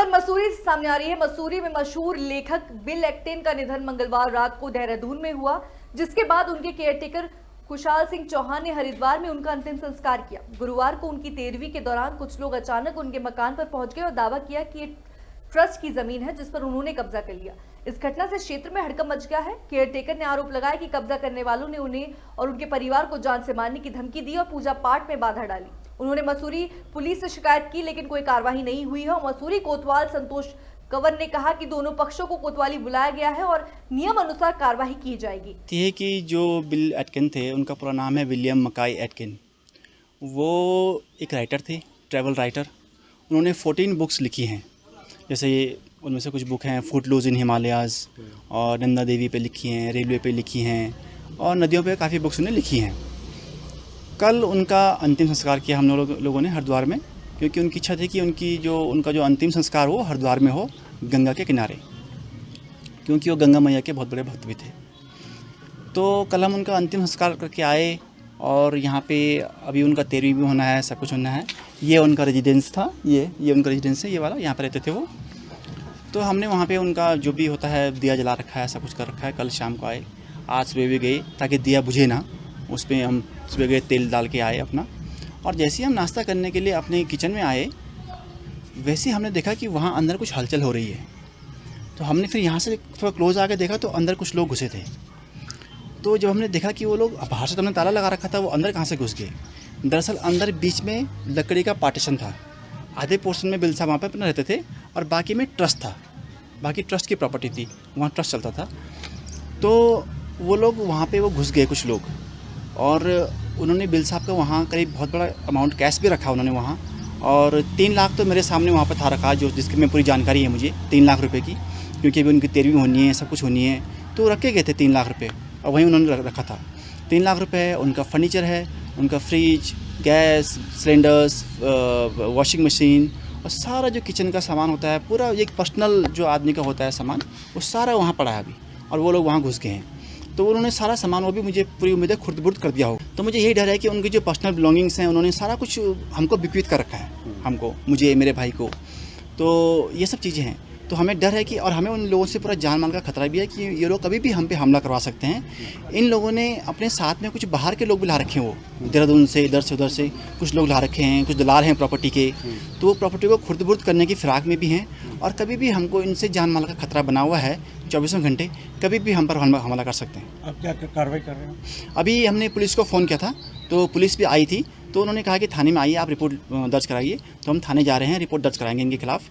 खबर मसूरी से सामने आ रही है। मसूरी में मशहूर लेखक बिल एक्टेन का निधन मंगलवार रात को देहरादून में हुआ, जिसके बाद उनके केयरटेकर खुशहाल सिंह चौहान ने हरिद्वार में उनका अंतिम संस्कार किया। गुरुवार को उनकी तेरहवीं के दौरान कुछ लोग अचानक उनके मकान पर पहुंच गए और दावा किया कि ये ट्रस्ट की जमीन है जिस पर उन्होंने कब्जा कर लिया। इस घटना से क्षेत्र में हड़कंप मच गया है। केयरटेकर ने आरोप लगाया कि कब्जा करने वालों ने उन्हें और उनके परिवार को जान से मारने की धमकी दी और पूजा पाठ में बाधा डाली। उन्होंने मसूरी पुलिस से शिकायत की, लेकिन कोई कार्रवाई नहीं हुई है। मसूरी कोतवाल संतोष कंवर ने कहा कि दोनों पक्षों को कोतवाली बुलाया गया है और नियम अनुसार कार्रवाई की जाएगी। ये कि जो बिल एटकिन थे, उनका पूरा नाम है विलियम मकाई एटकिन। वो एक राइटर थे, ट्रैवल राइटर। उन्होंने 14 बुक्स लिखी हैं। जैसे उनमें से कुछ बुक हैं फुटलूज इन हिमालयाज़, और नंदा देवी पे लिखी हैं, रेलवे पे लिखी हैं, और नदियों पे काफ़ी बुक्स उन्होंने लिखी हैं। कल उनका अंतिम संस्कार किया हम लोगों ने हरिद्वार में, क्योंकि उनकी इच्छा थी कि उनका जो अंतिम संस्कार हो हरिद्वार में हो, गंगा के किनारे, क्योंकि वो गंगा मैया के बहुत बड़े भक्त भी थे। तो कल हम उनका अंतिम संस्कार करके आए, और यहाँ पे अभी उनका 13वीं भी होना है, सब कुछ होना है। ये उनका रेजिडेंस था, ये उनका रेजिडेंस है, ये वाला, यहाँ पर रहते थे वो। तो हमने वहाँ पे उनका जो भी होता है दिया जला रखा है, सब कुछ कर रखा है। कल शाम को आए, आज सुबह भी गए ताकि दिया बुझे ना, उस पर हम सुबह गए, तेल डाल के आए अपना। और जैसे ही हम नाश्ता करने के लिए अपने किचन में आए, वैसे हमने देखा कि वहाँ अंदर कुछ हलचल हो रही है। तो हमने फिर यहाँ से थोड़ा क्लोज आके देखा तो अंदर कुछ लोग घुसे थे। तो जब हमने देखा कि वो लोग, बाहर से तो हमने ताला लगा रखा था, वो अंदर कहाँ से घुस गए। दरअसल अंदर बीच में लकड़ी का पार्टीशन था। आधे पोर्शन में बिल साहब वहाँ पर अपना रहते थे, और बाकी में ट्रस्ट था, बाकी ट्रस्ट की प्रॉपर्टी थी, वहाँ ट्रस्ट चलता था। तो वो लोग वहाँ पे वो घुस गए कुछ लोग, और उन्होंने बिल साहब का वहाँ करीब बहुत बड़ा अमाउंट कैश भी रखा उन्होंने वहाँ, और 3 लाख तो मेरे सामने वहाँ पर था रखा, जो जिसकी मैं पूरी जानकारी है मुझे, 3 लाख रुपए की, क्योंकि अभी उनकी 13वीं होनी है, सब कुछ होनी है। तो रखे गए थे 3 लाख रुपये, और वहीं उन्होंने रखा था। 3 लाख रुपये है, उनका फर्नीचर है, उनका fridge, gas cylinders, washing machine, और सारा जो किचन का सामान होता है, पूरा एक पर्सनल जो आदमी का होता है सामान, वो सारा वहाँ पड़ा है अभी, और वो लोग वहाँ घुस गए हैं। तो उन्होंने सारा सामान, वो भी मुझे पूरी उम्मीद है खुर्द-बुर्द कर दिया हो। तो मुझे यही डर है कि उनकी जो पर्सनल बिलोंगिंग्स हैं, उन्होंने सारा कुछ हमको बिक्वित कर रखा है, हमको, मुझे, मेरे भाई को। तो ये सब चीज़ें हैं। तो हमें डर है कि, और हमें उन लोगों से पूरा जान माल का खतरा भी है कि ये लोग कभी भी हम पे हमला करवा सकते हैं। इन लोगों ने अपने साथ में कुछ बाहर के लोग भी ला रखे हैं, वो देहरादून से, इधर से उधर से कुछ लोग ला रखे हैं, कुछ दलाल हैं प्रॉपर्टी के। तो वो प्रॉपर्टी को खुर्द-बुर्द करने की फिराक में भी हैं, और कभी भी हमको इनसे जान माल का खतरा बना हुआ है। 24 घंटे कभी भी हम पर हमला कर सकते हैं। अब क्या कार्रवाई कर रहे हैं? अभी हमने पुलिस को फ़ोन किया था, तो पुलिस भी आई थी। तो उन्होंने कहा कि थाने में आइए, आप रिपोर्ट दर्ज कराइए। तो हम थाने जा रहे हैं, रिपोर्ट दर्ज कराएंगे इनके खिलाफ़।